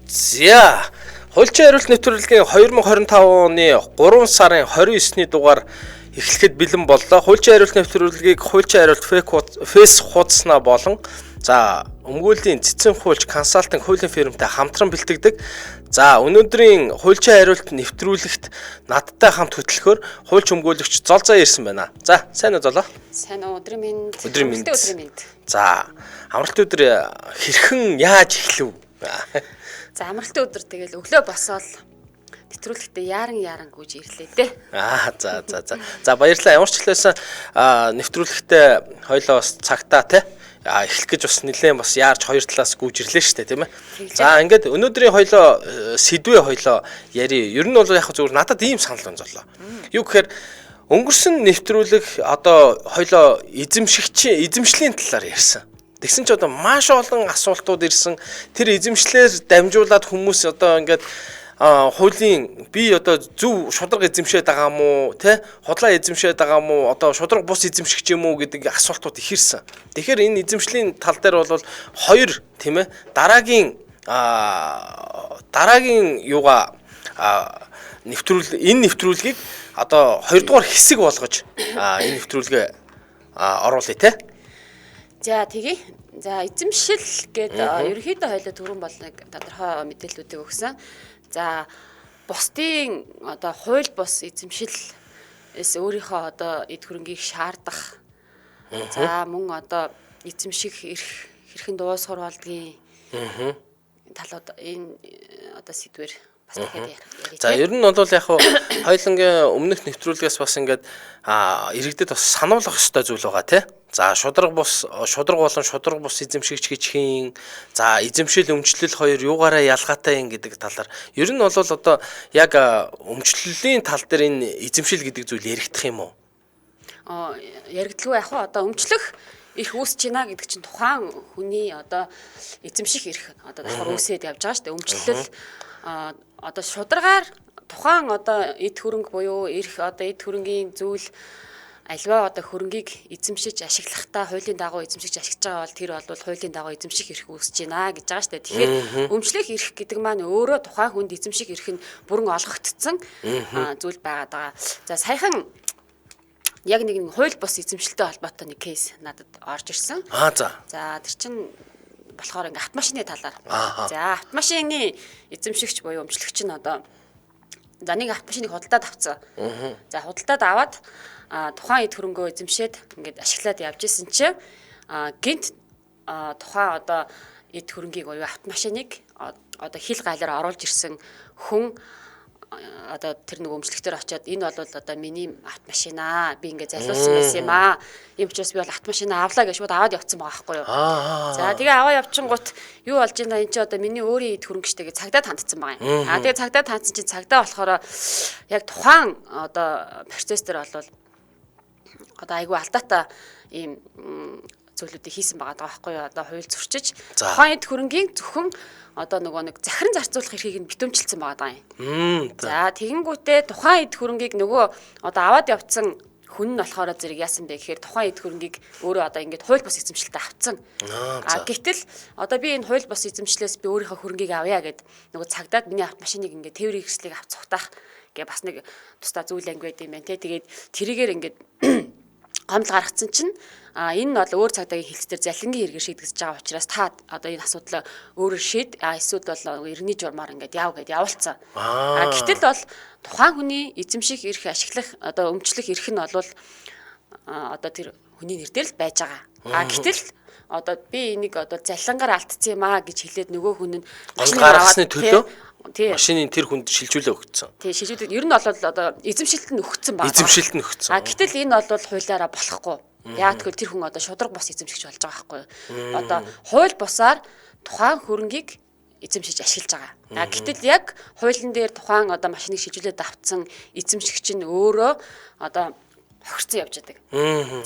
За, хуульчин хариулт нэвтрүүлгийн 2025 оны 3 сарын 29-ний дугаар эхлэхэд бэлэн боллоо. Хуульчин хариулт нэвтрүүлгийг хуульчин хариулт фейс хуудаснаа болон за өмгөөлийн цэцэн хуульч консалтинг хуулийн фирмтэй хамтран бэлтгэдэг. За, өнөөдрийн хуульчин хариулт нэвтрүүлэгт надтай хамт хөтлөхөөр хуульч өмгөөлөгч Золзоо ирсэн байна. За, сайн уу Золоо? Сайн уу, өдрийн мэнд. Өдрийн мэнд. За, амралтын өдөр хэрхэн яаж эхлэв? За, амралтын өдөр тэгэл өглөө босоод нэвтрүүлэгтээ яаран гүйж ирлээ дээ. За. За, баярлалаа. Ямар ч хэлсэн нэвтрүүлэгтээ хоёлоо бас цагтаа те эхлэх гэж бас нэлээд бас яарч хоёр талаас гүйж ирлээ шүү дээ, тийм ээ. За, ингээд өнөөдрийн хоёлоо сэдвээ хоёлоо яри. Ер нь бол яг зүгээр надад ийм санал онцолоо. Юу гэхээр өнгөрсөн нэвтрүүлэг одоо хоёлоо эзэмшлийн талаар ярьсан. Тэгсэн ч одоо маш олон асуултууд ирсэн. Тэр эзэмшлээр дамжуулаад хүмүүс одоо ингээд хуулийн би одоо зөв шударга эзэмшээд байгаа мó те худлаа эзэмшээд байгаа мó одоо шударга бус эзэмшигч юм уу гэдэг асуултууд их ирсэн. Тэгэхээр энэ эзэмшлийн тал дээр бол хоёр тийм ээ дараагийн юугаа энэ нэвтрүүлгийг одоо хоёрдугаар хэсэг болгож энэ нэвтрүүлгээ оруулъя те. За тэгье. За, эзэмшил гэдэг ерөнхийдөө хоёлоо түрүүн бол нэг тодорхой мэдээллүүдийг өгсөн. За, бусдын одоо хууль бус эзэмшилээс өөрийнхөө одоо эд хөрөнгийг шаардах. За, мөн одоо эзэмших хэрхэн дуус сурвалдгийн талууд энэ одоо сэдвэр бас дахиад ярих. За, ер нь бол яг хоёлынгийн өмнөх нэвтрүүлгээс бас ингээд иргэдэд бас сануулгах ёстой зүйл байгаа тий. За, шударга болон шударга бус эзэмшигч гэж хийн. За, эзэмшил өмчлөл хоёр юугаараа ялгаатай юм гэдэг талаар ер нь бол одоо яг өмчлөлийн тал дээр энэ эзэмшил гэдэг зүйл яригдах юм уу? Яригдлагүй яг одоо өмчлөх эрх үүсэж байна гэдэг чинь тухайн хүний одоо эзэмших эрх одоо давхар үүсээд явж байгаа шүү дээ. Өмчлөл одоо шударгаар тухайн одоо эд хөрөнгө буюу эрх одоо эд хөрөнгийн зүйл альва одоо хөрөнгийг эзэмшиж ашиглахдаа хуулийн дагуу эзэмшиж ашиглаж байгаа бол тэр бол хуулийн дагуу эзэмших эрх үүсэж байна гэж байгаа шүү дээ. Тэгэхээр өмчлөх эрх гэдэг маань өөрөө тухайн хүнд эзэмших эрх нь бүрэн олгогдсон зүйл байгаад байгаа. За, саяхан яг нэг хууль бус эзэмшилтэй холбоотой нэг кейс надад орж ирсэн. За, тэр чинь болохоор ингээ автомашины талаар. За, автомашины эзэмшигч буюу өмчлөгч нь одоо за нэг автомашиныг худалдаад авцсан. За, худалдаад аваад тухайн эд хөрөнгөө эзэмшээд ингээд ашиглаад явж исэн чинь гинт тухайн одоо эд хөрөнгийг буюу автомашиныг одоо хил гайлаар оруулж ирсэн хүн одоо тэр нэг өмчлөгтөр очиод энэ бол одоо миний автомашинаа би ингээд залуулсан байсан юм аа. Ийм учраас би бол автомашинаа авлаа гэж шууд аваад явцсан байгаа байхгүй юу. За, тэгээ аваа явчихгоот юу болж байна энэ чи одоо миний өөрийн эд хөрөнгө штэ гэж цагдаа тандсан байгаа юм. Тэгээ цагдаа тандсан чинь цагдаа болохоор яг тухайн одоо процесс дээр бол одоо айгүй алдаатай ийм зүйлүүдийг хийсэн байгаа байхгүй юу. Одоо хууль зөрчиж тухайн эд хөрөнгийн зөвхөн одоо нөгөө нэг захиран зарцуулах эрхийг нь битүүмжилсэн байгаа юм. За, тэгэнгүүтээ тухайн эд хөрөнгийг нөгөө одоо аваад явцсан хүн нь болохоор зэрэг яасан бэ гэхээр тухайн эд хөрөнгийг өөрөө одоо ингээд хууль бус эзэмшилтэд авцсан. Гэтэл одоо би энэ хууль бус эзэмшлээс би өөрийнхөө хөрөнгийг авъя гэд нөгөө цагдаад миний автомашиныг ингээд тээврийн хэрэгслийг авч цугтаах гэ бас нэг тусдаа зүйл анги байд юм байна те. Тэгээд тэрийгээр ингээд гомдол гаргацсан чинь энэ бол өөр цагдаагийн хэлцээр залингийн хэрэгээр шийдэгдэж байгаа учраас та одоо энэ асуудлаа өөрөөр шийд эсвэл бол иргэний журмаар ингээд яв гэд явуулсан. Гэтэл бол тухайн хүний эзэмших эрх ашиглах одоо өмчлөх эрх нь бол одоо тэр хүний нэр дээр л байж байгаа. Гэтэл одоо би энийг одоо залингаар алдсан юм аа гэж хэлээд нөгөө хүн нь машин гаргасны төлөө машинын тэр хүнд шилжүүлээ өгсөн. Тий, шилжүүлээд ер нь бол одоо эзэмшилт нь өгсөн байна. Эзэмшилт нь өгсөн. Гэтэл энэ бол хуулиараа болохгүй. Яг тэгвэл тэр хүн одоо шударга бус эзэмшигч болж байгаа байхгүй юу? Одоо хууль бусаар тухайн хөрөнгийг эзэмшиж ашиглаж байгаа. Гэтэл яг хуулийн дээр тухайн одоо машиныг шилжүүлээд авцсан эзэмшигч нь өөрөө одоо хохирцсон явж байдаг.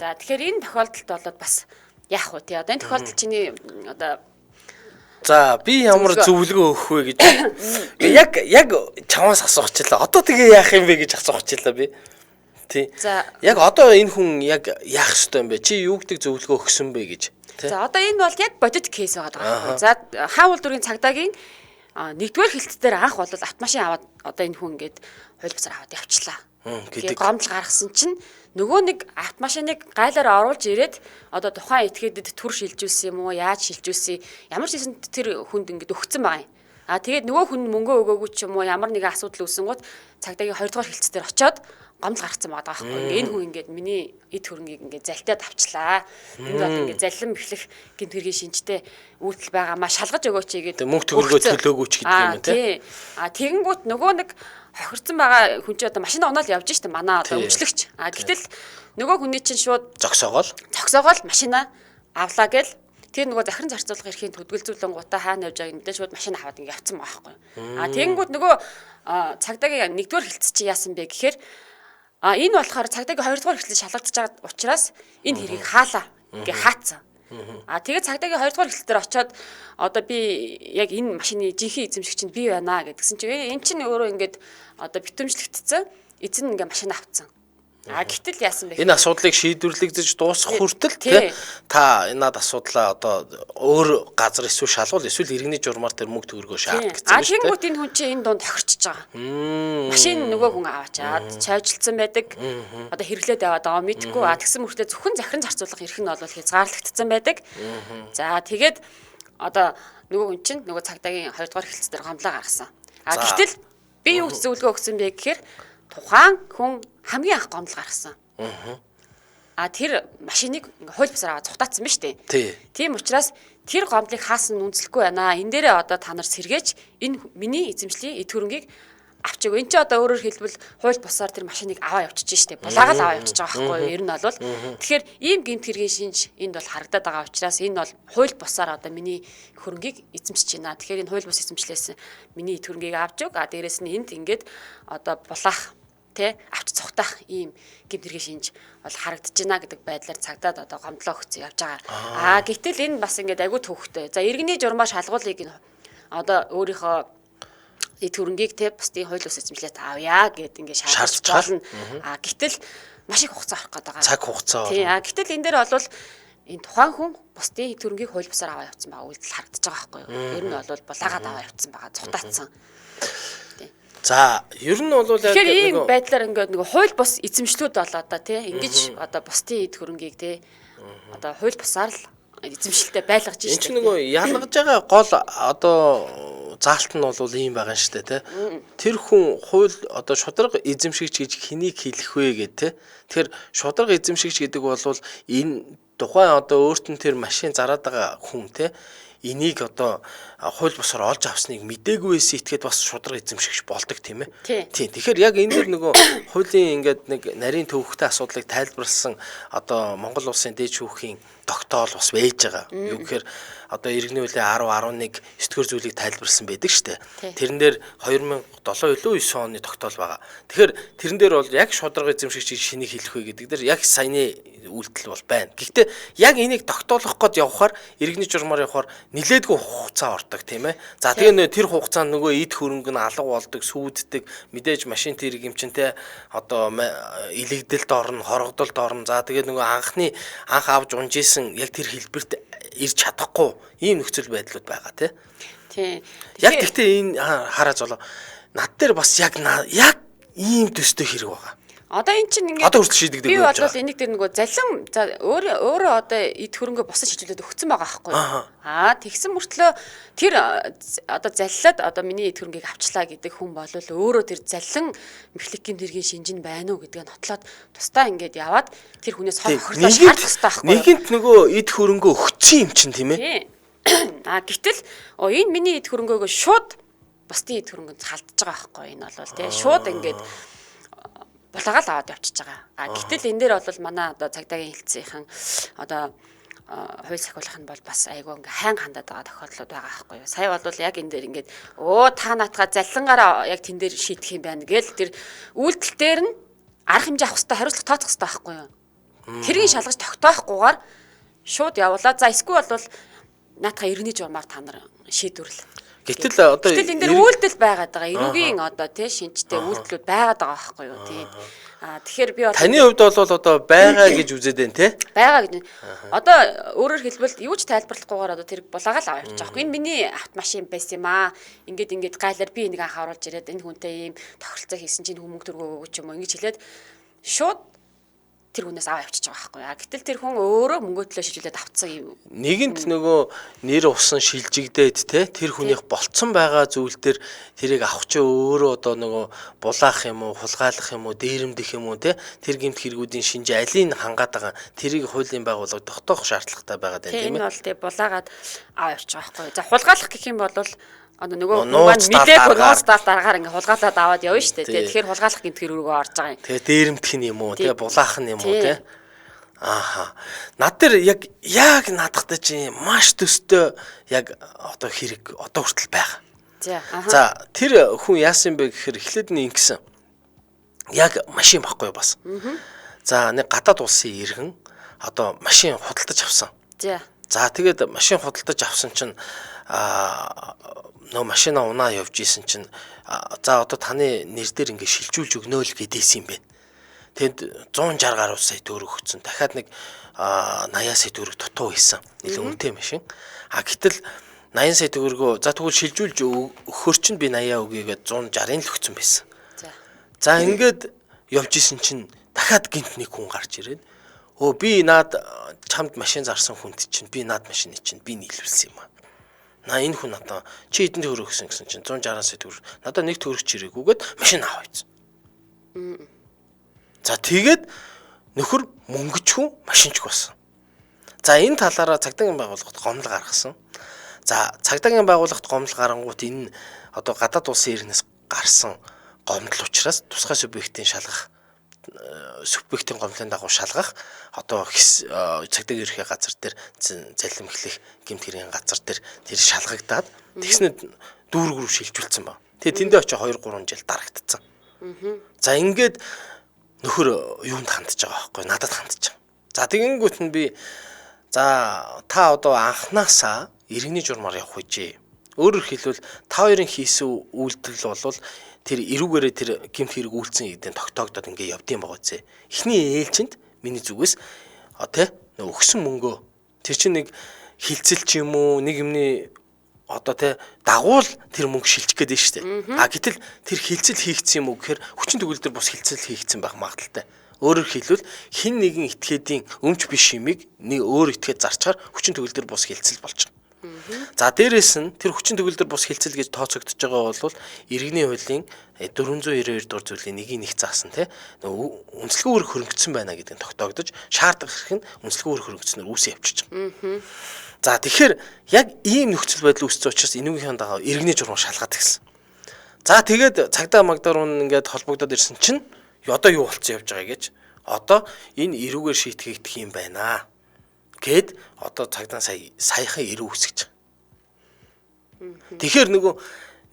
За, тэгэхээр энэ тохиолдолд бол бас яах вэ тий? Одоо энэ тохиолдолд чиний одоо за, би ямар зөвлөгөө өгөх вэ гэж яг чамаас асуучихлаа. Одоо тэгээ яах юм бэ гэж асуучихлаа би. Тий. Яг одоо энэ хүн яг яах ёстой юм бэ? Чи юу гэдэг зөвлөгөө өгсөн бэ гэж. За, одоо энэ бол яг бодит кейс байгаа даа. За, хаавал дургийн цагдаагийн нэгдүгээр хилцэл дээр анх бол автомашин аваад одоо энэ хүн ингээд хууль бусаар аваад явчлаа. Тэгээд гомдол гаргасан чинь нөгөө нэг автомашиныг гайлаар оруулж ирээд одоо тухайн этгээдэд түр шилжүүлсэн юм уу, яаж шилжүүлсэн, ямар ч хэсэнд тэр хүнд ингээд өгцөн байгаа юм. Тэгээд нөгөө хүн мөнгө өгөөгүй ч юм уу ямар нэгэн асуудал үүсэнгүүт цагдаагийн 2 дугаар хилцэл дээр очиод гомдол гаргацсан байгаа байхгүй. Ингээд энэ хүн ингээд миний эд хөрөнгийг ингээд залтаад авчлаа. Энд бол ингээд заллан эхлэх гинт хэргийн шинжтэй үйлдэл байгаамаа шалгаж өгөөч гэдэг. Мөнгө төгрөгөө төлөөгүй ч гэдэг юм тий. Тэгэнгүүт нөгөө нэг хохирцсан байгаа хүн чинь одоо машин унаал явж штэ манай одоо өмчлөгч. Гэтэл нөгөө хүний чинь шууд зогсоогоол машина авлаа гэл тэр нөгөө захиран зарцуулга эрхийн төдөлзүүлэн гутаа хаана явж байгааг мэдээ шууд машин аваад ингээд явцсан байгаа байхгүй. Тэгэнгүүт нөгөө цагдаагийн 1-р хилцэл чи яасан бэ гэхээр энэ болохоор цагдаагийн 2-р хилцэл шалгагдаж байгаа учраас энэ хэргийг хаалаа ингээ хаацсан. Тэгээд цагдаагийн 2-р хилцэл дээр очиод одоо би яг энэ машины жинхэнэ эзэмшигч нь би байна гэдгсэн чинь энэ чинь өөрөө ингээд одоо битүүмжлэгдсэн эзэн ингээ машин авцсан. Гэтэл яасан бэ? Энэ асуудлыг шийдвэрлэгдэж дуусах хүртэл та энэ асуудлаа одоо өөр газар эсвэл шалгуул эсвэл иргэний журмаар тэр мөнгө төгрөгөө шаарддаг гэсэн үг шүү дээ. Тэгэнгүүт энэ хүн чинь энэ донд тохирчж байгаа. Машин нөгөө хүн аваачаад цайжилсан байдаг. Одоо хэрэглээд яваад байгаа мэдхгүй. Тэгсэн мөртөө зөвхөн захиран зарцуулга эрх нь бол хязгаарлагдсан байдаг. За тэгээд одоо нөгөө хүн чинь нөгөө цагдаагийн 2 дугаар хилцэл дээр гомдлоо гаргасан. Гэтэл би юу зөвлөгөө өгсөн бэ гэхээр тухайн хүн хамгийн анх гомдол гаргасан. Тэр машиныг хууль бусаар аваад цухтаацсан биз дээ. Тийм учраас тэр гомдлыг хаасан үнэлэхгүй байна. Энэ дээрээ одоо та нар сэргээж энэ миний эзэмшлийн эд хөрөнгийг авчиг. Энд чи одоо өөрөөр хэлбэл хууль бусаар тэр машиныг аваа явчихж штэ. Булаагаад аваа явчихж байгаа байхгүй юу? Ер нь бол тэгэхээр ийм гэмт хэргийн шинж энд бол харагдаад байгаа учраас энэ бол хууль бусаар одоо миний хөрөнгийг эзэмшиж байна. Тэгэхээр энэ хууль бус эзэмшлээс миний эд хөрөнгийг авч өг. Дээрээс нь энд ингээд одоо булаах авч цухтах ийм гэмт хэргийн шинж бол харагдаж байна гэдэг байдлаар цагдаад одоо гомдлоо өгсөн явж байгаа. Гэтэл энэ бас ингээд агүй төвхтэй. За иргэний журмаа шалгуулыг одоо өөрийнхөө эд хөрөнгийг бусдын хууль бус эзэмшлээс авъя гэд ингээд шаардж болно. Гэтэл маш их хугацаа авах гэдэг байгаа. Цаг хугацаа. Гэтэл энэ дээр бол энэ тухайн хүн бусдын эд хөрөнгийг хууль бусаар аваа явуулсан байгаа үйлдэл харагдаж байгаа байхгүй юу? Ер нь бол булаагаад аваа явуулсан байгаа, цухтаацсан. За, ер нь бол яг ийм байдлаар ингээд нэг хууль бус эзэмшлүүд болоо да ингэж одоо бусдын эд хөрөнгийг одоо хууль бусаар л эзэмшилтэй байлгаж байна. Энд чинь нөгөө ялгаж байгаа гол одоо заалт нь бол ийм байгаа шүү дээ Тэр хүн хууль одоо шударга эзэмшигч гэж хэнийг хэлэх вэ гэдэг Тэгэхээр шударга эзэмшигч гэдэг бол энэ тухайн одоо өөрт нь тэр машин зараад байгаа хүн энийг одоо хууль бусаар олж авсныг мдээгүй байсан итгээд бас шударга эзэмшигч болдог тийм ээ. Тийм. Тэгэхээр яг энэ дэр нөгөө хуулийн ингээд нэг нарийн төвөгтэй асуудлыг тайлбарласан одоо Монгол улсын дээд шүүхийн тогтоол бас байж байгаа. Юу гэхээр одоо иргэний үеийн 10 11 9-р зүйлийг тайлбарлсан байдаг шүү дээ. Тэрэн дээр 2007 илүү 9 оны тогтоол байгаа. Тэгэхээр тэрэн дээр бол яг шударга эзэмшигч шинийг хэлэх вэ гэдэг дээр яг саяны үйлдэл бол байна. Гэхдээ яг энийг тогтоолох гээд явхаар иргэний журмаар явхаар нилээдгүй хугацаа ордог тийм ээ. За тэгээ тэр хугацаанд нөгөө эд хөрөнгө нь алга болдог, сүйддэг, мэдээж машин тэрэг юм чинь одоо илэгдэлд орно, хорогдолд орно. За тэгээ нөгөө анх авж унжсэн яг тэр хэлбэрт ирж чадахгүй ийм нөхцөл байдлууд байгаа тийм. Яг гэхдээ энэ харааж болоо над дээр бас яг ийм төстэй хэрэг байгаа. Одоо эн чинь ингээд одоо хүртэл шийдэгдэх би бол энийг тэр нөгөө залим өөрөө одоо эд хөрөнгө босож шийдвэрлээд өгсөн байгаа байхгүй юу. Тэгсэн мөртлөө тэр одоо заллаад одоо миний эд хөрөнгийг авчлаа гэдэг хүн бол өөрөө тэр заллин механикийн тэргийн шинж нь байна уу гэдгээ нотлоод тусдаа ингээд яваад тэр хүнээс хол хохирлоо шаардах хэрэгтэй байхгүй юу. Нэгэнт нөгөө эд хөрөнгөө өгсөн юм чинь тийм ээ. Гэтэл энэ миний эд хөрөнгөөгөө шууд бусдын эд хөрөнгөнд халдж байгаа байхгүй юу. Энэ бол тийм шууд ингээд булаагаал аваад явчихж байгаа. Гэтэл энэ дээр бол манай одоо цагдаагийн хэлцийнхэн одоо хууль сахиулах нь бол бас айгүй ингээ хайн хандаад байгаа тохиолдлууд байгаа байхгүй юу. Сая бол яг энэ дээр ингээд та наатгаа заллангаараа яг тэн дээр шийдэх юм байна гээл тэр үйлдэл дээр нь арга хэмжээ авах хэрэгтэй, хариуцлага тооцох хэрэгтэй байхгүй юу. Тэрийг шалгаж тогтоохгүйгээр шууд явуулаа. За эсвэл бол наатгаа иргэний журмаар та нар шийдвэрлэл. Гэтэл одоо энэ дээр үйлдэл байгаад байгаа. Эрүүгийн одоо шинжтэй үйлдэлүүд байгаад байгаа байхгүй юу. Тийм. Тэгэхээр би бол таны хувьд бол одоо байгаа гэж үзээд байна те. Байгаа гэж. Одоо өөрөөр хэлбэл юу ч тайлбарлахгүйгээр одоо тэр булаагаа л аваа явчих жоохгүй. Энэ миний автомашин байсан юм аа. Ингээд гайлаар би энийг анх харуулж ирээд энэ хүнтэй ийм тохиролцоо хийсэн чинь хүмүүг төргөө өгөөч юм уу ингэж хэлээд шууд тэр хүнээс аваа явчих байгаа байхгүй. Гэтэл тэр хүн өөрөө мөнгөө төлөө шижүүлээд авцсан юм. Нэгэнт нөгөө нэр усан шилжигдээд те тэр хүнийх болцсон байгаа зүйл дээр тэрийг авах чи өөрөө одоо нөгөө булаах юм уу, хулгайлах юм уу, дээрэмдэх юм уу те тэр гэмт хэрэгүүдийн шинж алийг хангаад байгаа тэрийг хуулийн байгууллага тогтоох шаардлагатай байгаа Тийм тийм ээ. бол тэг булаагаад аваа явчих байгаа байхгүй. За хулгайлах гэх юм бол нөгөө мэдээгүй нууцтал дараагаар ингээ хулгайлаад аваад явна шүү дээ. Тэгэхээр хулгайлах гэмтгэр рүүгээ орж байгаа юм. Тэгээ дээрэмдэх нь юм уу, тэгээ булаах нь юм уу те. Ааха. Над дээр яг наадахтай чи маш төстэй яг одоо хэрэг одоо хүртэл байгаа. За тэр хүн яасан бэ гэхээр эхлээд нь ингэсэн. Яг машин баггүй бас. За нэг гадаад улсын иргэн одоо машин худалдаж авсан. За тэгээд машин худалдаж авсан чинь нөө машина унаа явж исэн чинь за одоо таны нэр дээр ингээ шилжүүлж өгнө л гэдээсэн юм байна. Тэгэд 160 гаруй сая төгрөг өгсөн. Дахиад нэг 80 сая төгрөг дутуу хийсэн. Нэлээд үнэтэй машин. Гэтэл 80 сая төгрөгөө за тэгвэл шилжүүлж өгөхөр чинь би 80 өгье гээд 160-ын л өгсөн байсан. За ингээд явж исэн чинь дахиад гинт нэг хүн гарч ирээд би наад чамд машин зарсан хүнд чинь би наад машины чинь би нийлүүлсэн юм аа. Энэ хүн надаа чи хэдэн төгрөг өгсөн гэсэн чинь 160 сая төгрөг. Надаа нэг төгрөг чирээгүйгээд машин аваа ийцэн. За тэгээд нөхөр мөнгөчгүй машинч болсон. За энэ талаараа цагдаагийн байгууллагт гомдол гаргасан. За цагдаагийн байгууллагт гомдол гарангуут энэ одоо гадаад улсын иргэнээс гарсан гомдол учраас тусгай субъектийн шалгах субъектийн гомдлын дагуу шалгах одоо цагдаагийн ерхий газар дээр залим эхлэх гэмт хэргийн газар дээр тэр шалгагдаад тэгснэд дүүрэг рүү шилжүүлсэн ба. Тэгээ тэндээ очиж 2-3 жил дарагдцсан. За ингээд нөхөр юунд хандж байгаа байхгүй надад хандж байгаа. За тэгэнгүүт нь би за та одоо анханасаа иргэний журмаар явах үжээ. Өөрөөр хэлбэл та хоёрын хийсэн үйлдэл бол тэр эрүүгээрээ тэр гэмт хэрэг үйлцэн гэдэг тогтоогдоод ингээ явдсан байгаа зэ. Эхний ээлжинд миний зүгээс тэ өгсөн мөнгөө тэр чинь нэг хилцэл ч юм уу нэг юмний одоо тэ дагуул тэр мөнгө шилжих гээд байна шүү дээ. Гэтэл тэр хилцэл хийгдсэн юм уу гэхээр хүчин төгөл дээр бус хилцэл хийгдсэн байх магадaltaй. Өөрөөр хэлбэл хин нэгэн этгээдийн өмч биш юмыг нэг өөр этгээд зарчгаар хүчин төгөл дээр бус хилцэл болж байгаа. За дээрэс нь тэр хүчин төгөл дээр бус хилцэл гэж тооцогдож байгаа бол иргэний хуулийн 492 дугаар зүйлийн 1-ийн 1 заасан тий үнэлгээ үүрэг хөрөнгөцсөн байна гэдэг нь тогтоогдож шаардах хэрэг нь үнэлгээ үүрэг хөрөнгөцснөөр үүсээ явчихж байгаа. За тэгэхээр яг ийм нөхцөл байдал үүссэн учраас энүүгийнхээ дагаа иргэний журмаар шалгаад гисэн. За тэгээд цагдаа магдаар ингээд холбогдоод ирсэн чинь одоо юу болцсон явж байгаа гэж одоо энэ эрүүгээр шийтгэгдэх юм байна гэд одоо цагдаа саяхан эрүү үсгэж байгаа. Тэгэхээр нөгөө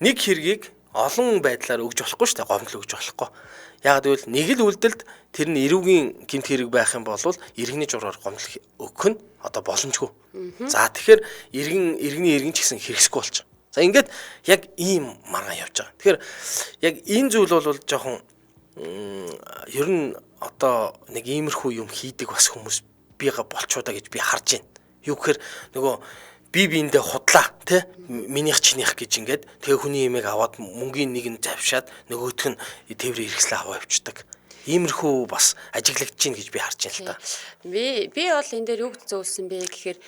нэг хэргийг олон байдлаар өгж болохгүй шүү дээ, гомдол өгж болохгүй. Яг гэвэл нэг л үйлдэлд тэр нь эрүүгийн гэмт хэрэг байх юм бол иргэний жураар гомдол өгөх нь одоо боломжгүй. За тэгэхээр иргэний ч гэсэн хэрэгсэхгүй болчих. За ингээд яг ийм маргаан явж байгаа. Тэгэхээр яг энэ зүйл бол жоохон ер нь одоо нэг иймэрхүү юм хийдэг бас хүмүүс бига болчуудаа гэж би харж байна. Юу гэхээр нөгөө биендээ худлаа тий минийх чинийх гэж ингээд тэгээ хүний имийг аваад мөнгөний нэг нь завшаад нөгөөх нь тээврийн хэрэгслээ аваа явчихдаг. Иймэрхүү бас ажиглагдаж байна гэж би харж байна л та. Би бол энэ дээр юу гэж зөвлөсөн бэ гэхээр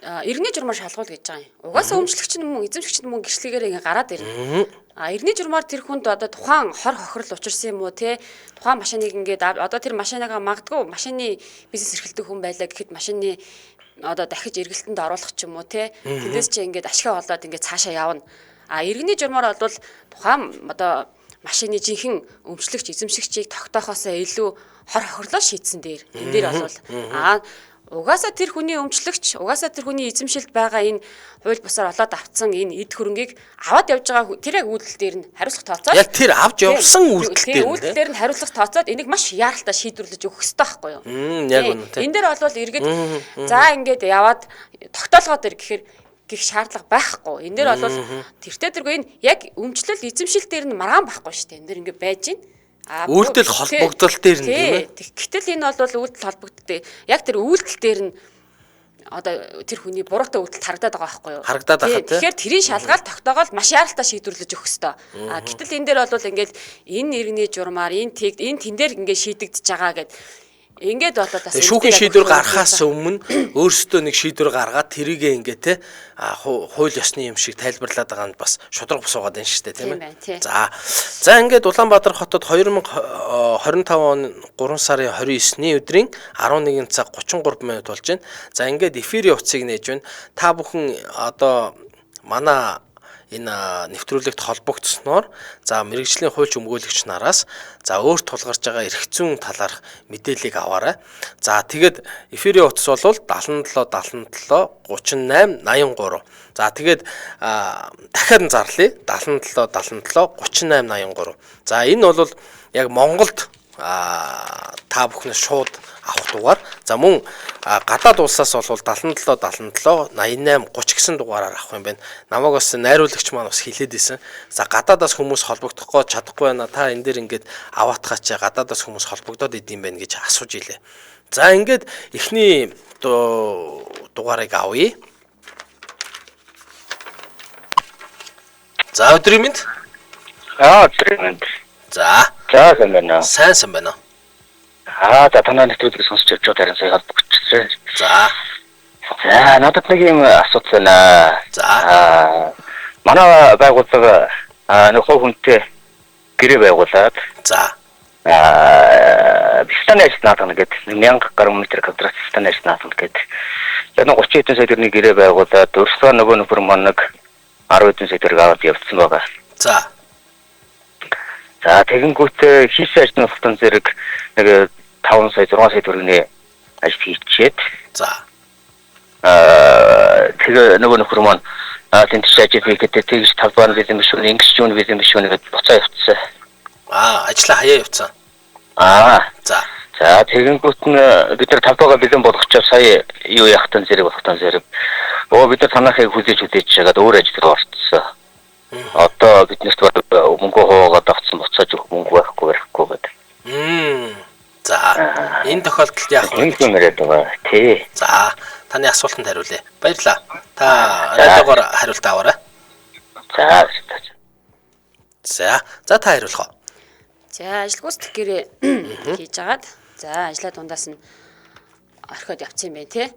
иргэний журмаар шалгуул гэж байгаа юм. Угаасаа өмчлөгч нь мөн эзэмшигч нь мөн гэрчлэгээр ингээ гараад ирнэ. Иргэний журмаар тэр хүнд одоо тухайн хор хохирол учирсан юм уу те тухайн машиныг ингээд одоо тэр машинаагаа магадгүй машины бизнес эрхэлдэг хүн байлаа гэхэд машины одоо дахиж эргэлтэнд оруулах ч юм уу те тэндээс чи ингээд ашигаа олоод ингээд цаашаа явна. Иргэний журмаар бол тухайн одоо машины жинхэнэ өмчлөгч эзэмшигчийг тогтоохоосоо илүү хор хохирлоо шийдсэн дээр энэ дээр бол угаасаа тэр хүний өмчлөгч угаасаа тэр хүний эзэмшилд байгаа энэ хууль бусаар олоод авцсан энэ эд хөрөнгийг аваад явж байгаа тэр яг үйлдэл дээр нь хариуцлага тооцоод яг тэр авч явсан үйлдэл дээр нь хариуцлага тооцоод энийг маш яаралтай шийдвэрлэж өгөх хэрэгтэй байхгүй юу? Яг үнэ. Энэ дээр бол иргэд за ингээд яваад тогтоолгоо дээр гэхээр гих шаардлага байхгүй. Энэ дээр бол тэртээ тэргүй энэ яг өмчлөл эзэмшил дээр нь маргаан байхгүй шүү дээ. Энэ дээр ингээд байж гин. Үйлдэл холбогдол дээр нь тийм ээ. Гэтэл энэ бол үйлдэл холбогддог. Яг тэр үйлдэл дээр нь одоо тэр хүний буруутай үйлдэл харагдаад байгаа байхгүй юу? Харагдаад байгаа тийм. Тэгэхээр тэрийн шалгаалт тогтоогоол маш яралтай шийдвэрлэж өгөх ёстой. Гэтэл энэ дээр бол ингээд энэ иргэний журмаар энэ тэн дээр ингээд шийдэгдэж байгаа гэд ингээд болоод бас шүүхийн шийдвэр гаргахаас өмнө өөрсдөө нэг шийдвэр гаргаад тэрийгээ ингээд те хууль ёсны юм шиг тайлбарлаад байгаа нь бас шудраг босгоод байна шүү дээ тийм ээ. За ингээд Улаанбаатар хотод 2025 он 3 сарын 29-ний өдрийн 11 цаг 33 минут болж байна. За ингээд эфирийн утсыг нээж байна. Та бүхэн одоо манай энэ нэвтрүүлэгт холбогдсноор за мэрэгжлийн хуульч өмгөөлөгч нараас за өөрт тулгарч байгаа эрх зүйн талаарх мэдээллийг аваарай. За тэгэд эфирийн утас бол 77 77 38 83. За тэгэд дахиад нь зарлая 77 77 38 83. За энэ бол яг Монголд та бүхнээс шууд авах дугаар. За мөн гадаад улсаас бол 77 77 88 30 гэсэн дугаараар авах юм байна. Намайг бас найруулагч маань бас хэлээд исэн. За гадаадаас хүмүүс холбогдох гэж чадахгүй байна. Та энэ дээр ингээд аваатгаач гадаадаас хүмүүс холбогдоод идэм байх гэж асууж илээ. За ингээд эхний дугаарыг авъя. За өдрийн мэнд. Өдрийн мэнд. За сайн байна. Сайн байна. За танай нэвтрүүлгийг сонсч явж байгаа харин сая холбогдчихлээ. За надад нэг юм асууц байна. За манай байгууллага нэг хувь хүнтэй гэрээ байгуулад Пакистаны ажил наадах гэдэг 1000 гаруй метр квадрат Пакистаны ажил наадах гэдэг. Яг 30 хэдэн сая төгрөгийн гэрээ байгуулад өөрсдөө нөгөө нөхөр маань нэг 10 хэдэн сая төгрөг аваад явуулсан байгаа. За тэгэнгүүт хийсэн ажлын хугацаанд зэрэг нэг 5 сая 6 сая төгрөгийн ажил хийчихэд тэгээ нөгөө нөхөр маань тэнцэж ажил хийгээд тэгж 5 баан виз юм биш үү, ингэж юун виз юм биш үү гэдээ буцаа явуулсан. Ажлаа хаяа явуулсан. За тэгэнгүүт нь бид нар 5 баага бэлэн болгочихоо сая юу яхтан зэрэг болгохтан зэрэг бид нар танахыг хүлээж чагаад өөр ажил руу орцсон. Одоо биднэрт мөнгө хуугаад авсан буцааж өгөх мөнгө байхгүй гэдэг. За энэ тохиолдолд яах вэ? Энэ юм яриад байгаа. Тий. За таны асуултанд хариулъя. Баярлалаа. Та радиогоор хариулт аваарай. За та хариулах уу? За ажил гүйцэтгэх гэрээ хийж агаад за ажлаа дундаас нь орхиод явцсан юм байна тий.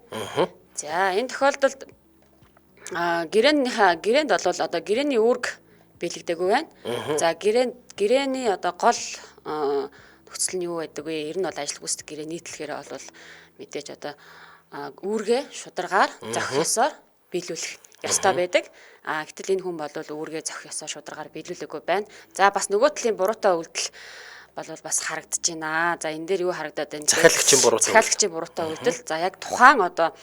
За энэ тохиолдолд гэрээнд бол одоо гэрээний үүрэг бэлэгдээгүй байна. За гэрээний одоо гол нөхцөл нь юу байдаг вэ? Ер нь бол ажил гүйцэтгэх гэрээ нийтлэхээр бол мэдээж одоо үүргээ шударгаар зохих ёсоор биелүүлэх ёстой байдаг. Гэтэл энэ хүн бол үүргээ зохих ёсоор шударгаар биелүүлээгүй байна. За бас нөгөө талын буруутай үйлдэл бол бас харагдаж байна. За энэ дээр юу харагдаад байна? Захиалагчийн буруутай үйлдэл. За яг тухайн одоо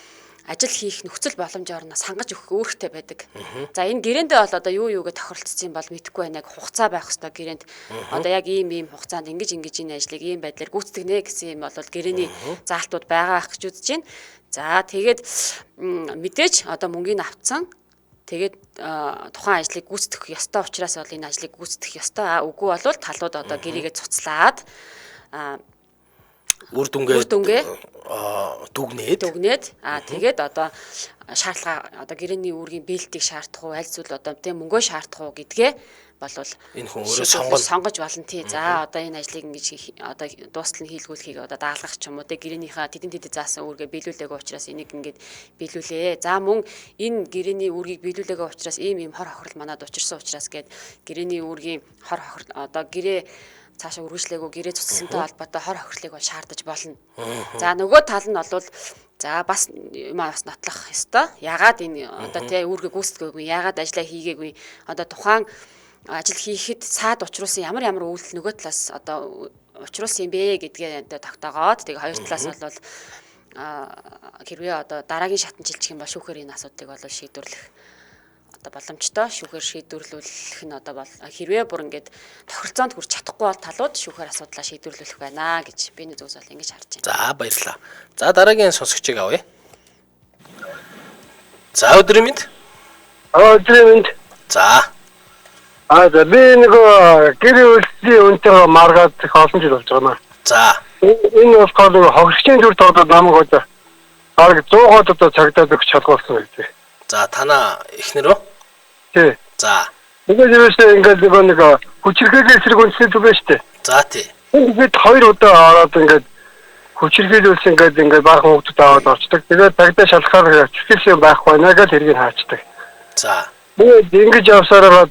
ажил хийх нөхцөл боломжоор нь сангаж өгөх үүрэгтэй байдаг. За энэ гэрээндээ бол одоо юу юугээ тохиролцсон бол мэдэхгүй байна. Яг хугацаа байх хэвээр гэрээнд одоо яг ийм хугацаанд ингэж энэ ажлыг ийм байдлаар гүйцэтгэнэ гэсэн юм бол гэрээний заалтууд байгаа ах гэж үзэж байна. За тэгээд мэдээж одоо мөнгөний авцсан тэгээд тухайн ажлыг гүйцэтгэх ёстой учраас бол энэ ажлыг гүйцэтгэх ёстой. Үгүй бол талууд одоо гэрээгээ цуцлаад үр дүнгээ дүгнээд тэгээд одоо шаардлага одоо гэрээний үүргийн бэлтгийг шаардах уу, аль зүйл одоо тийм мөнгөө шаардах уу гэдгээ болвол энэ хүн өөрөө сонгож болно тий. За одоо энэ ажлыг ингэж одоо дуустал нь хийлгүүлэхийг одоо даалгах ч юм уу те гэрээнийхээ тэдэн заасан үүргээ биелүүлээгүй учраас энийг ингэж биелүүлээ. За мөн энэ гэрээний үүргийг биелүүлээгүй учраас ийм хор хохирол манад учирсан учраас гээд гэрээний үүргийн хор хохирол одоо гэрээ цаашаа үргэлжлээгүй гэрээ цуцсантай холбоотой хор хохирлыг бол шаардаж болно. За нөгөө тал нь бол за бас бас нотлох ёстой. Ягаад энэ одоо тий үүргээ гүйцэтгэгээгүй, ягаад ажиллаа хийгээгүй, одоо тухайн ажил хийхэд саад учруулсан ямар үйлдэл нөгөө талаас одоо учруулсан юм бэ гэдгээ тогтоогоод тэгээ хоёр талаас нь бол хэрвээ одоо дараагийн шатанд шилжих юм бол шүүхээр энэ асуудлыг бол шийдвэрлэх одоо боломжтой. Шүүхээр шийдвэрлүүлэх нь одоо бол хэрвээ бүр ингээд тохиролцоонд хүрч чадахгүй бол талууд шүүхээр асуудлаа шийдвэрлүүлэх байна гэж би нэг зүйлс бол ингэж харж байна. За баярлалаа. За дараагийн сонсогчийг авъя. За өдрийн мэнд. Өдрийн мэнд. За За би нөгөө гэр бүлийн үнтэй маргаад их олон жил болж байгаа юм. За. Энэ болохоор нөгөө хогшгийн төр тоодод намайг одоо баг 100-аад одоо цагдаад өгч шалгуулсан гэдэг. За танаа эхнэр үү? Тий. За. Ингээд ерөөсөө ингээд нөгөө хүчирхээлийн эсрэг үндэсний төв шүү дээ. За тий. Бид 2 удаа ороод ингээд хүчирхийлүүлсэн ингээд баахан хүүхдүүд аваад орчдөг. Тэгээд цагдаа шалгахаар хүчирхийлсэн байхгүй наа гэж хэргийг хаачдаг. За. Тэгээд ингэж явсараад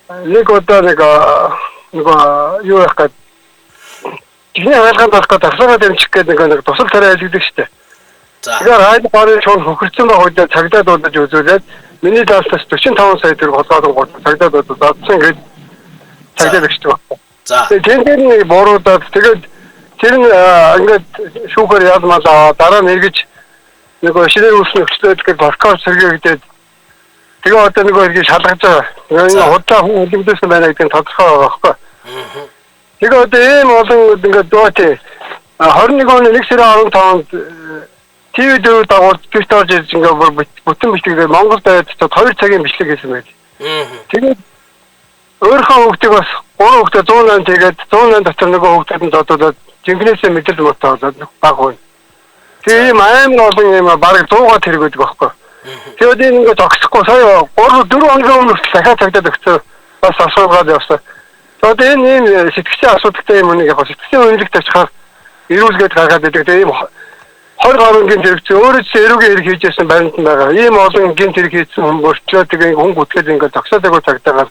нэг удаа нөгөө юу яах гээд ихний хайлгаанд болох гээд асараа дэмжих гэдэг нэг тусал тарай хэлдэг шүү дээ. За. Тэгэхээр хайл барын шууд хөхөрцөн байх үед цагдаад удаж үзүүлээд миний даалтаас 45 сая төгрөг холбоотой цагдаад удаж задсан гэж цагдаад өгчдөг байна. За. Тэгээд нэг буруудаад тэгээд тэр нь ингээд шүүхээр ялмалаа дараа нь эргэж нөгөө шинээр үүснэ өчлөөд гэж баркар сэргийгдээд тэгээ одоо нөгөө эргэж шалгаж байгаа. Энэ худлаа хүн хөлбөсөн байна гэдэг нь тодорхой байгаа байхгүй. Тэгээ одоо ийм олон ингээд дуутай 21 оны 1 сарын 15-нд ТV4 дагуулж твиттер орж ирж ингээд бүтэн бичлэгээр Монгол дайд 2 цагийн бичлэг хийсэн байл. Тэгээд өөрийнхөө хүүхдийг бас 3 хүүхдээ 108 тэгээд 108 дотор нөгөө хүүхдэд нь додоод жинхнээсээ мэдрэл муутай болоод баг хүн. Тэгээ ийм амар олон ийм бараг 100-аад хэрэг байдаг байхгүй. Тэгээд энэ ингээд тогсохгүй сая 3-4 хоногийн өмнө дахиад цагдаад өгсөн бас асуугаад явсан. Тэгээд энэ ийм сэтгцийн асуудалтай юм нэг яг сэтгцийн үнэлэгт очихаар эрүүлгээд гаргаад байдаг. Тэгээ ийм 20 гаруй гинт хэрэгцээ өөрөө ч эрүүгийн хэрэг хийжсэн баримт нь байгаа. Ийм олон гинт хэрэг хийсэн хүн борчлоо тэгээ хүн гүтгэл ингээд тогсоодог цагдаагаар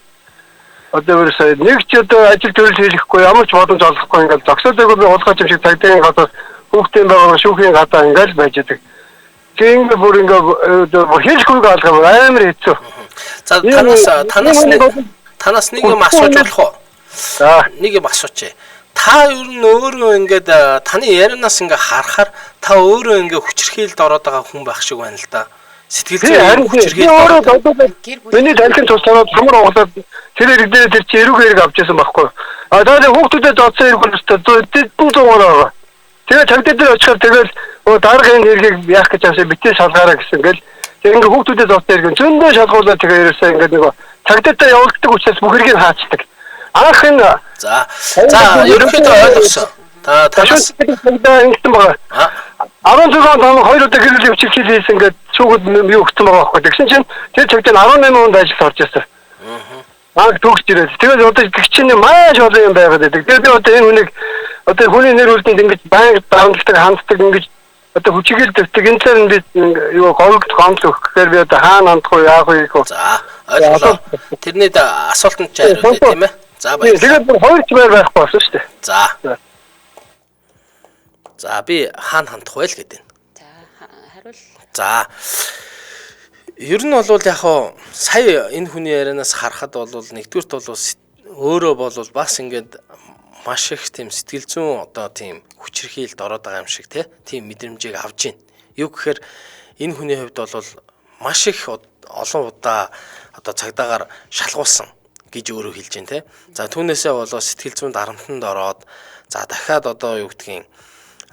одоо ерөөсөө нэг ч одоо ажил төрөл хийхгүй ямар ч боломж олохгүй ингээд зогсоодог би уулгаач юм шиг цагдаагийн газар хүүхдийн байгаа шүүхийн гадаа ингээд байж байгаа. Тэгээ ингээд бүр ингээд хийлгүйг алгаа амар хэцүү. За танаас нэг юм асууж болох уу? За нэг юм асууч. Та ер нь өөрөө ингээд таны ярианаас ингээ харахаар та өөрөө ингээ хүчирхийлд ороод байгаа хүн байх шиг байна л да. Сэтгэл зүйн хүчирхийлд миний танхим туслаад хамар оглоод тэр иргэдээ тэр чи эрүүг хэрэг авч яасан байхгүй. Тэгээд хүүхдүүдэд додсон хэрэг болтой дэдэн зугаар байгаа. Тэгээд цагдаа дээр очихоор тэгэл дарга энэ хэргийг яах гэж авсан битээ шалгаараа гэсэн гэл тэг ингээ хүүхдүүдэд додсон хэрэг зөндөө шалгуулаад тэгээ ерөөсөө ингээ нөгөө цагдаатай явуулдаг учраас бүх хэргийг хаачдаг. Анх энэ за ерөнхийдөө ойлгосон. Танаас ингэсэн байгаа. 16 онд 2 удаа гэрэл өвчлөл хийсэн ингээд шүүхэд юу өгсөн байгаа байхгүй. Тэгсэн чинь тэр цагдаа 18 онд ажилд орж ирсэн. Төгсж ирээд. Тэгээд одоо гिचний маш олон юм байгаад байдаг. Тэгээд би одоо энэ хүнийг одоо хүний нэр үлдэнд ингэж байнга давтдаг ханддаг ингэж одоо хүчигэл дэвтэг энэ цаар би юу голд гомд өгөх гэхээр би одоо хаана хандах уу яах вэ гэх. За ойлголоо. Тэрний асуултанд ч хариулъя тийм ээ. За баярлалаа. Тэгээд бүр хоёр ч байр байхгүй болсон шүү дээ. За. За би хаана хандах вэ л гэдэг. За хариул. За. Ер нь бол яг хаа сая энэ хүний ярианаас харахад бол нэгдүгürt бол өөрөө бол бас ингээд маш их тийм сэтгэл зүйн одоо тийм хүчирхийлд ороод байгаа юм шиг тийм мэдрэмжийг авж байна. Юу гэхээр энэ хүний хувьд бол маш их олон удаа одоо цагдаагаар шалгуулсан гэж өөрөө хэлж байна те. За түүнээсээ бол сэтгэл зүйн дарамтанд ороод за дахиад одоо юу гэдгийг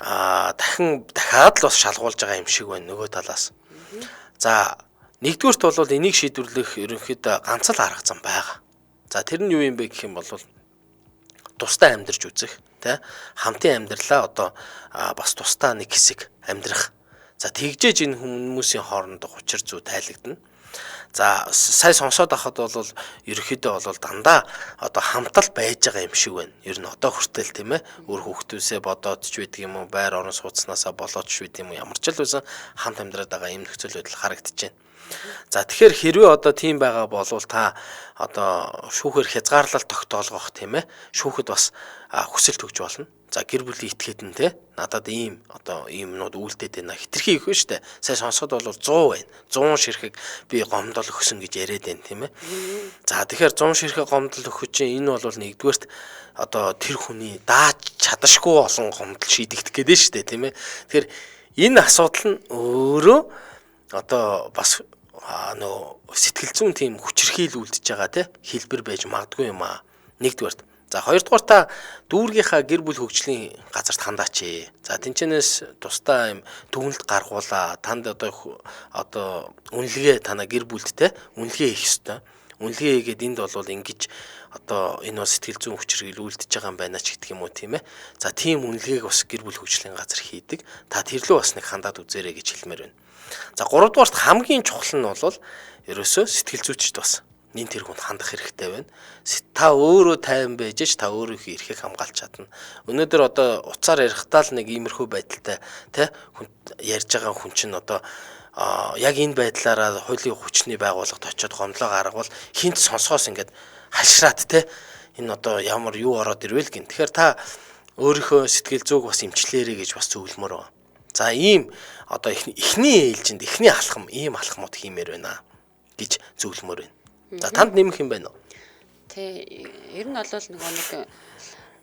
дахиад л бас шалгуулж байгаа юм шиг байна нөгөө талаас. За нэгдүгürt бол энийг шийдвэрлэх ерөнхийдөө ганц л арга зам байгаа. За тэр нь юу юм бэ гэх юм бол тусдаа амьдарч үзэх тий хамтын амьдралаа одоо бас тусдаа нэг хэсэг амьдрах. За тэгжээж энэ хүмүүсийн хоорондох учир зүй тайлагдана. За сая сонсоод ахад бол ерөнхийдөө бол дандаа одоо хамтал байж байгаа юм шиг байна. Ер нь одоо хүртэл тийм ээ өөр хүүхдүүсээ бодоод ч байдаг юм уу байр орон сууцнаасаа болоод ч байдаг юм уу ямар ч л байсан хамт амьдраад байгаа юм нөхцөл байдал харагдаж байна. За тэгэхээр хэрвээ одоо тийм байгаа болвол та одоо шүүхээр хязгаарлалт тогтоолгох тийм ээ шүүхэд бас хүсэл төгж болно. За гэр бүлийн этгээд нь те надад ийм одоо иймнууд үйлдээд байна хитрхи их шүү дээ. Сая сонсоход бол 100 байна. 100 ширхэг би гомдол өгсөн гэж яриад байна тийм ээ. За тэгэхээр 100 ширхэг гомдол өгөх чинь энэ бол нэгдүгээрт одоо тэр хүний дааж чадашгүй олон гомдол шийдэгдэх гээд шүү дээ тийм ээ. Тэгэхээр энэ асуудал нь өөрөө одоо бас нөө сэтгэл зүйн тийм хүчирхийл үлдэж байгаа те хэлбэр байж магадгүй юм аа. Нэгдүгээрт. За хоёрдугаар та дүүргийнхаа гэр бүл хөгжлийн газарт хандаач. За тэнцэнээс тусдаа юм дүгнэлт гаргуулаа. Танд одоо үнэлгээ танаа гэр бүлд те үнэлгээ хийх ёстой. үнэлгээ хийгээд энд бол ингэж одоо энэ бол сэтгэл зүйн хүчрэл үлдэж байгаа юм байна ч гэдэг юм уу тийм ээ. За тийм үнэлгээг бас гэр бүл хөгжлийн газар хийдэг. Та тэр лөө бас нэг хандаад үзээрэй гэж хэлмээр байна. За 3 дугаарт хамгийн чухал нь бол ерөөсөө сэтгэл зүйчд бас нин тэр хүнд хандах хэрэгтэй байна. Та өөрөө тайван байж та өөрийнхөө эрхийг хамгаалж чадна. Өнөөдөр одоо уцаар ярихдаа л нэг иймэрхүү байдалтай тий ярьж байгаа хүн чинь одоо яг энэ байдлаараа хуулийн хүчний байгууллагад очиод гомдлоо гаргавал хинт сонсохоос ингээд хашраад тий энэ одоо ямар юу ороод ирвэл гин. Тэгэхээр та өөрийнхөө сэтгэл зүйг бас эмчлээрэй гэж бас зөвлөмөр байна. За ийм одоо эхний ээлжинд эхний алхам ийм алхмууд хиймээр байна гэж зөвлөмөр байна. За танд нэмэх юм байна уу? Тэ ер нь бол нэг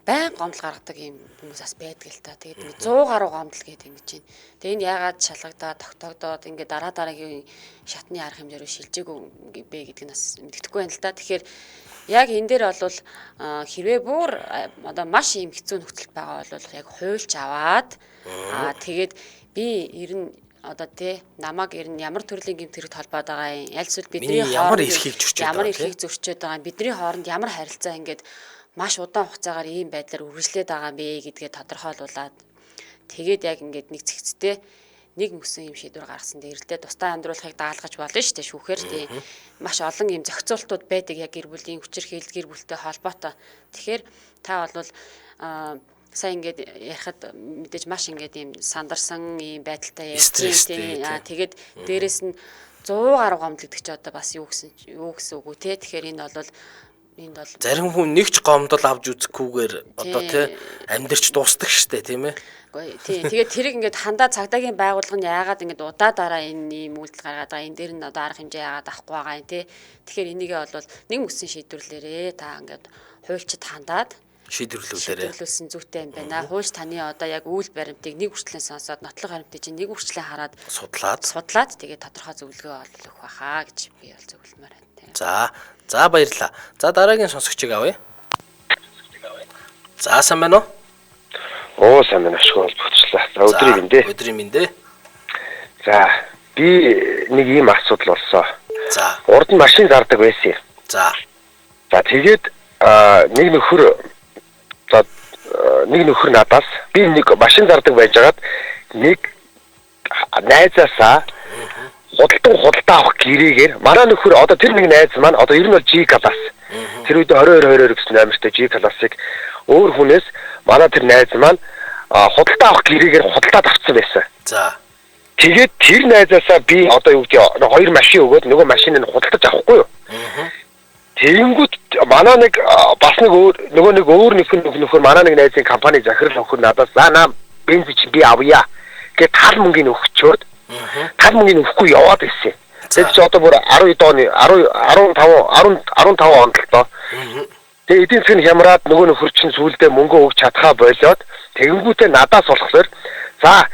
байн гомдол гаргадаг юм хүмүүс бас байдаг л та. Тэгээд 100 гаруй гомдол гэдэг ингэж байна. Тэгээд энэ яагаад шалгагдаад тогтоогдоод ингээд дараагийн шатны арга хэмжээгээр шилжээгүй бэ гэдг нь бас мэддэхгүй байна л та. Тэгэхээр яг энэ дээр бол хэрвээ бүр одоо маш юм хэцүү нөхцөл байгаа бол яг хуульч аваад тэгээд би ер нь одоо тий намайг ер нь ямар төрлийн гэмт хэрэг толбоод байгаа юм аль эсвэл бидний ямар эрхийг зөрчөөд байгаа бидний хооронд ямар харилцаа ингээд маш удаан хугацаагаар ийм байдлаар үргэлжлээд байгаа юм бэ гэдгээ тодорхойлуулад тэгээд яг ингээд нэг зэгцтэй нэг мөсөн юм шийдвэр гаргасан дээр эрэлдээ тусдаа амьдруулахыг даалгаж болно шүү дээ шүүхээр тий маш олон юм зохицуултууд байдаг яг гэр бүлийн хүчирхийлэл гэр бүлтэй холбоотой. Тэгэхээр та бол сайн ингээд ярихад мэдээж маш ингээд ийм сандарсан ийм байдалтай ярьж тэгээд дээрэс нь 100 гаруй гомдол гэдэг чи одоо бас юу гэсэн үг үү те. Тэгэхээр энэ бол зарим хүн нэг ч гомдол авч үзэхгүйгээр одоо те амьдрч дуустдаг штэ тийм ээ. Тий. Тэгээд тэрийг ингээд хандаа цагдаагийн байгууллага нь яагаад ингээд удаа дараа энэ ийм үйлдэл гаргаад байгаа. Энэ дээр нь одоо арга хэмжээ яагаад авахгүй байгаа юм те. Тэгэхээр энийгээ бол нэг мөсөн шийдвэрлээрээ та ингээд хуульчид хандаад шийдвэрлүүлсэн зүйтэй юм байна. Хуульч таны одоо яг үйл баримтыг нэг хүртлэн сонсоод нотлох баримтыг чинь нэг хүртлэн хараад судлаад тэгээд тодорхой зөвлөгөө олох байхаа гэж би бол зөвлөмөр байна. За баярлалаа. За дараагийн сонсогчийг авъя. За сайн байна уу? Сайн байна ашгүй болчихлоо. За өдрийн мэндэ. За би нэг ийм асуудал болсон. За урд нь машин зардаг байсан юм. За тэгээд нэг нөхөр надаас би нэг машин зардаг байжгаад нэг найзаасаа худалдаа авах гэрээгээр манай нөхөр одоо тэр нэг найз маань одоо ер нь бол G class тэр үед 22 гэсэн номертой G class-ыг өөр хүнээс манай тэр найз маань худалдаа авах гэрээгээр худалдаад авсан байсан. За тэгээд тэр найзаасаа би одоо юу гэдэг хоёр машин өгөөд нөгөө машиныг худалдаж авахгүй юу? Тэгэнгүүт манай нэг бас нэг өөр нөхөр манай нэг найзын компани захирал охин надаас бензин чи би авъя гэд тал мөнгөний өгчөөд тал мөнгөний өгөхгүй яваад ирсэн. Тэгээд чи одоо бүр 12 дооны 15 онд л доо. Тэгээд эдийн засгийн хямраад нөгөө нөхөр чинь сүүлдээ мөнгө өгч чадхаа болоод тэгэнгүүтээ надаас болохоор за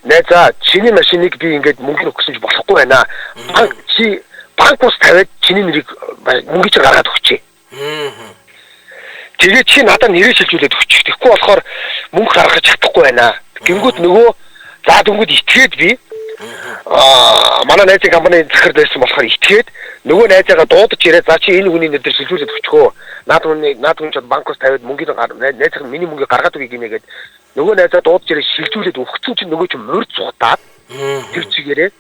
найзаа чиний машиныг би ингээд мөнгө өгсөн ч болохгүй байна. Банк ус тавиад чиний нэрийг мөнгө чи гаргаад өгчээ. Тэгээд чи надад нэрээ шилжүүлээд өгчих. Тэгэхгүй болохоор мөнгө гаргаж чадахгүй байна. Гингүүд нөгөө за дөнгөд итгээд би манай найзын компани захирал байсан болохоор итгээд нөгөө найзаагаа дуудаж ирээ за чи энэ хүний нэр дээр шилжүүлээд өгчихөө. Наад хүн ч банк ус тавиад мөнгөний найзаа миний мөнгө гаргаад өгье гинэ гээд нөгөө найзаа дуудаж ирээ шилжүүлээд өгсөн чинь нөгөө чи морд цуудаад тэр чигээрээ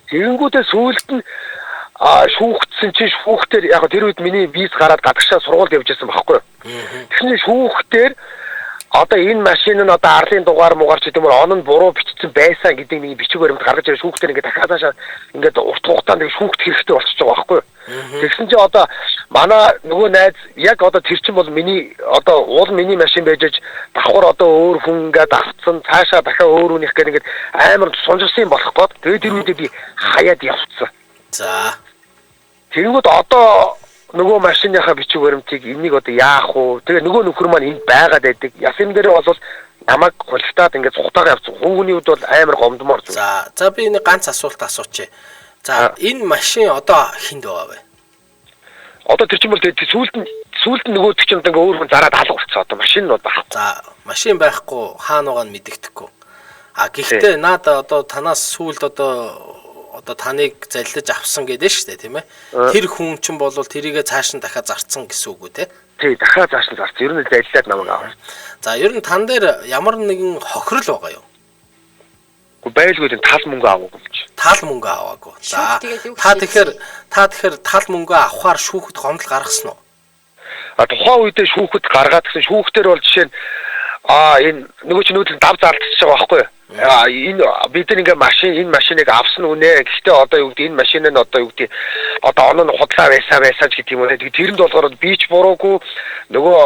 тэгэнгүүтээ сүүлд нь шүүхтсэн чинь шүүхтэр яг тэр үед миний виз гараад гадагшаа сургуульд явж байсан байхгүй юу. Тэгсэн шүүхтэр одоо энэ машин нь одоо арлын дугаар муугаар ч гэдэг юм он нь буруу бичсэн байсан гэдэг нэг бичиг баримт гаргаж ирээ шүүхтэр ингээд дахиад цаашаа ингээд урт хугацаанд нэг шүүхт хэрэгтэй болчихж байгаа байхгүй юу. Тэгсэн чинь одоо манай нөгөө найз яг одоо тэр чинь бол миний одоо уул миний машин байжж давхар одоо өөр хүн ингээд авцсан цаашаа дахиад өөр хүнийх гээд ингээд амар сунжирсан юм болох гээд тэгээд тэр үедээ би хаяад явцсан. За тэгэнгүүт одоо нөгөө машиныхаа бичиг баримтыг энийг одоо яах вэ? Тэгээ нөгөө нөхөр маань энд байгаад байдаг. Ясын дээр бол намайг хулигтаад ингээд цухтаага явцсан. Хүүний үед бол амар гомдмоор зү. За би нэг ганц асуулт асуучих. За энэ машин одоо хинд байгаа вэ? Одоо тэр чинь бол сүүлд нь нөгөө чинь ингээ өөр хүн зараад алга болчихсон. Одоо машин нь одоо. За машин байхгүй хаана байгаа нь мэдэгдэхгүй. Гэхдээ надаа одоо танаас сүүлд одоо одоо таныг заллиж авсан гэдэг шүү дээ, тийм ээ. Тэр хүн чинь бол тэрийгэ цааш нь дахиад зарцсан гэсэн үг үү те? Тий, дахиад цааш нь зарцсан. Ер нь заллаад намайг авсан. За ер нь тан дээр ямар нэгэн хохирол байгаа юу? Байлгүй тал мөнгө аваагүй гэж. Тал мөнгө аваагүй. За та тэгэхээр тал мөнгө авахаар шүүхэд гомдол гаргасан уу? Тухайн үедээ шүүхэд гаргаад гэсэн шүүхтэр бол жишээ нь энэ нөгөө ч нүүдэл дав зардчихж байгаа байхгүй юу? Энэ бид нэг энэ машиныг авсан үнэ. Гэхдээ одоо юу гэдэг энэ машин нь одоо юу гэдэг одоо оноо нь худлаа байсаж гэдэг юм уу. Тэрэнд болохоор би ч буруугүй нөгөө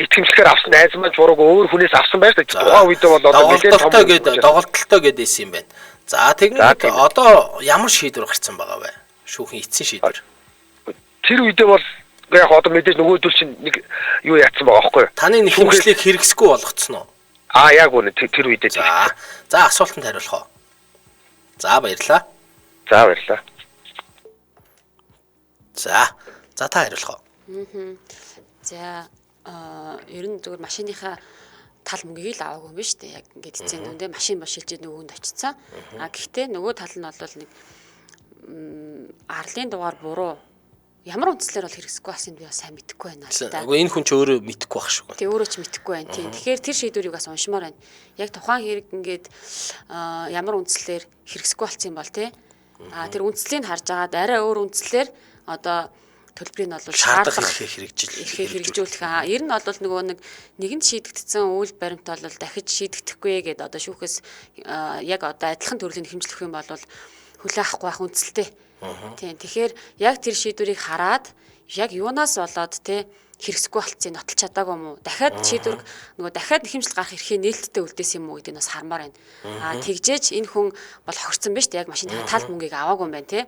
итгэмжлэхээр авсан найз маань буруугүй өөр хүнээс авсан байж та. Тухайн үедээ бол одоо нэлээд доголдолтой гэдээсэн юм байна. За тэгвэл одоо ямар шийдвэр гарсан байгаа вэ? Шүүхийн эцсийн шийдвэр. Тэр үедээ бол яг одоо мэдээж нөгөөдөл чинь нэг юу яатсан байгаа байхгүй юу? Таны нэхэмжлийг хэрэгсэхгүй болгоцсон уу? Яг үнэ тэр үедээ. За асуултанд хариулах уу? За баярлаа. За та хариулах уу? За ер нь зөвхөн машиныхаа тал мөнгийг л аваагүй юм биш үү? Яг ингээд эцэг нүндээ машин шилжиж нөгөөнд очицсан. Гэхдээ нөгөө тал нь бол нэг арлын дугаар буруу ямар үндслээр бол хэрэгсэхгүй басыг би сайн мэдэхгүй байна л да. Үгүй энэ хүн ч өөрөө мэдэхгүй байх шүү. Тэг өөрөө ч мэдэхгүй байна. Тийм. Тэгэхээр тэр шийдвэрийг бас уншмаар байна. Яг тухайн хэрэг ингээд ямар үндслээр хэрэгсэхгүй болсон юм бол тий. Тэр үндслийг харж агаад арай өөр үндслээр одоо төлбөрийг нь бол шаардах хэрэгжүүлэх. Ер нь бол нөгөө нэгэнд шийдэгдсэн үйл баримт бол дахиж шийдэгдэхгүй гэдээ одоо шүүхээс яг одоо адилхан төрлийн хэмжлэх юм бол хүлээх авахгүй байх үндсэлтэй. Тийм. Тэгэхээр яг тэр шийдвэрийг хараад яг юунаас болоод те хэрэгсэхгүй болцсон нотолч чадаагүй юм уу? Дахиад шийдвэр нөгөө дахиад нэхэмжил гарах эрхээ нээлттэй үлдээсэн юм уу гэдгийг бас хармаар байна. Тэгжээч энэ хүн бол хохирсон биз дээ. Яг машины тал мөнгийг аваагүй юм байна те.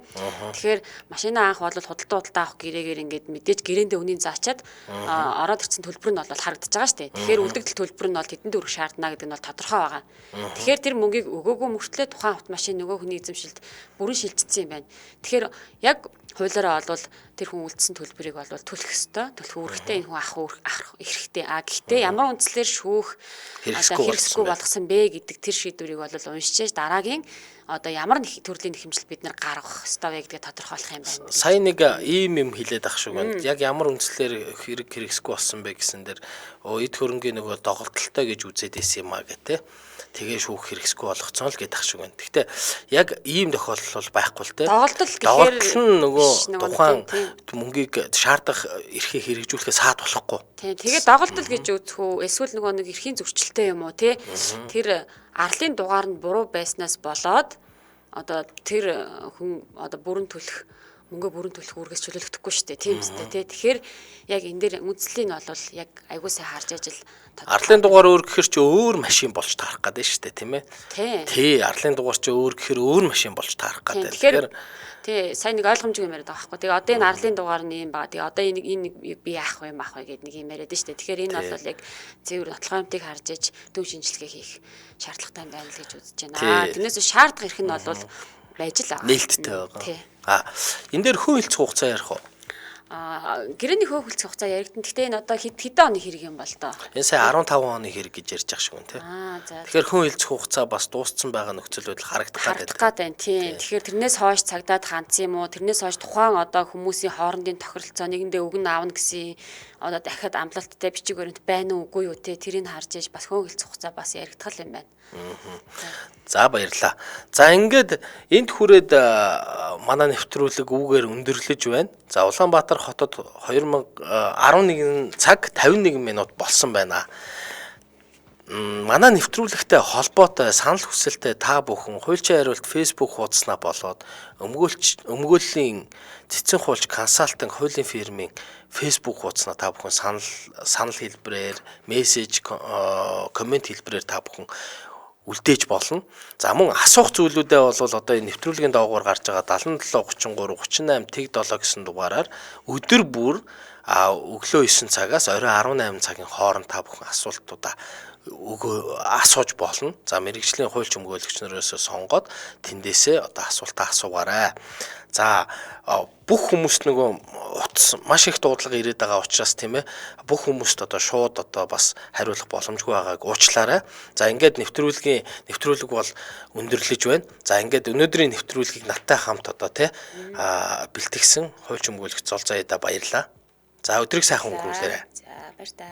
Тэгэхээр машина анх бол худалдаа авах гэрээгээр ингээд мэдээж гэрээндээ үнийн заачаад ороод ирсэн төлбөр нь бол харагдаж байгаа шүү дээ. Тэгэхээр үлдэгдэл төлбөр нь бол хэдэн төгрөг шаардна гэдэг нь бол тодорхой байгаа. Тэгэхээр тэр мөнгийг өгөөгүй мөртлөө тухайн автомашин нөгөө хүний эзэмшилд бүрэн шилжчихсэн юм байна. Тэгэхээр яг хуулиараа бол тэр хүн үлдсэн төлбөрийг бол төлөх ёстой, төлөх үүрэгтэй энэ хүн авах эрхтэй. Гэхдээ ямар үндслээр шүүх хэрэгсэхгүй болгосон бэ гэдэг тэр шийдвэрийг бол уншиж дараагийн одоо ямар нэг төрлийн нэхэмжил бид нар гаргах ёстой вэ гэдгээ тодорхойлох юм байна. Сайн нэг ийм юм хэлээд ах шиг байна. Яг ямар үндслээр хэрэгсэхгүй болсон бэ гэсэн дээр эд хөрөнгийн нөгөө доголдолтой гэж үзээд байсан юм а гэх тэгээ шүүх хэрэгсэхгүй болгоцсон л гэдэг ах шиг байна. Гэхдээ яг ийм тохиолдол бол байхгүй л те. Доголдол нь нөгөө тухайн мөнгийг шаардах эрхийг хэрэгжүүлэхээ саад болохгүй. Тэгээ доголдол гэж үзэх үү? Эсвэл нөгөө нэг эрхийн зөрчилтэй юм уу те? Тэр арлын дугаар нь буруу байснаас болоод одоо тэр хүн одоо мөнгө бүрэн төлөх үүргээс чөлөөлөгдөхгүй шүү дээ. Тийм үстэй тий. Тэгэхээр яг энэ дээр үндслийг нь бол яг айгуу сайн харж ажил арлын дугаар өөр гэхэр чи өөр машин болж таарах гэдэг шүү дээ, тийм ээ. Тий, арлын дугаар чи өөр гэхэр өөр машин болж таарах гэдэг. Тэгэхээр тий, сайн нэг ойлгомжгүй юм яриад байгаа байхгүй. Тэгээ одоо энэ арлын дугаар нь юм байгаа. Тэгээ одоо энэ би яах вэ гэд нэг юм яриад шүү дээ. Тэгэхээр энэ бол яг зэвэр нотлохоомтыг харж иж дүн шинжилгээ хийх шаардлагатай байна л гэж үзэж байна. Тэрнээс шаардах эрх нь бол байж л байгаа. Нээлттэй байгаа. Энэ дээр хөө хэлцэх хугацаа ярих уу? Гэрээний хөө хэлцэх хугацаа яригдана. Гэхдээ энэ одоо хэдэн оны хэрэг юм бол доо? Энэ сая 15 оны хэрэг гэж ярьж байгаа шиг байна тий. Тэгэхээр хөө хэлцэх хугацаа бас дууссан байгаа нөхцөл байдал харагдах байна тий. Тэгэхээр тэрнээс хойш цагдаад хандсан юм уу? Тэрнээс хойш тухайн одоо хүмүүсийн хоорондын тохиролцоо нэгэндээ өгнө аавна гэсэн одоо дахиад амлалттай бичиг баримт байна уу үгүй юу тий. Тэрийг харж иж бас хөө хэлцэх хугацаа бас яригдах юм байна. За баярлаа. За ингээд энд хүрээд манай нэвтрүүлэг үүгээр өндөрлөж байна. За Улаанбаатар хотод 2011 цаг 51 минут болсон байна. Манай нэвтрүүлэгтэй холбоотой санал хүсэлтэй та бүхэн хуульчийн хариулт Facebook хуудаснаа болоод өмгөөллийн цэцэн хуульч консалтинг хуулийн фирмийн Facebook хуудаснаа та бүхэн санал хэлбэрээр мессеж коммент хэлбэрээр та бүхэн үлдээж болно. За мөн асуух зүйлүүдээ бол одоо энэ нэвтрүүлгийн доогуур гарч байгаа 77 33 38 тэг 7 гэсэн дугаараар өдөр бүр өглөө 9 цагаас орой 18 цагийн хооронд та бүхэн асуултуудаа асууж болно. За мэрэгжлийн хууль чимгөөлөгч нараас сонгоод тэндээсээ одоо асуултаа асуугаарай. За бүх хүмүүст нөгөө утас маш их дуудлага ирээд байгаа учраас тийм ээ бүх хүмүүст одоо шууд одоо бас хариулах боломжгүй байгааг уучлаарай. За ингээд нэвтрүүлэг бол өндөрлөж байна. За ингээд өнөөдрийн нэвтрүүлгийг надтай хамт одоо тий бэлтгэсэн хууль чимгөөлөгч Золзаяда баярлаа. За өдрийг сайхан өнгөрүүлээрэй. За баяр та.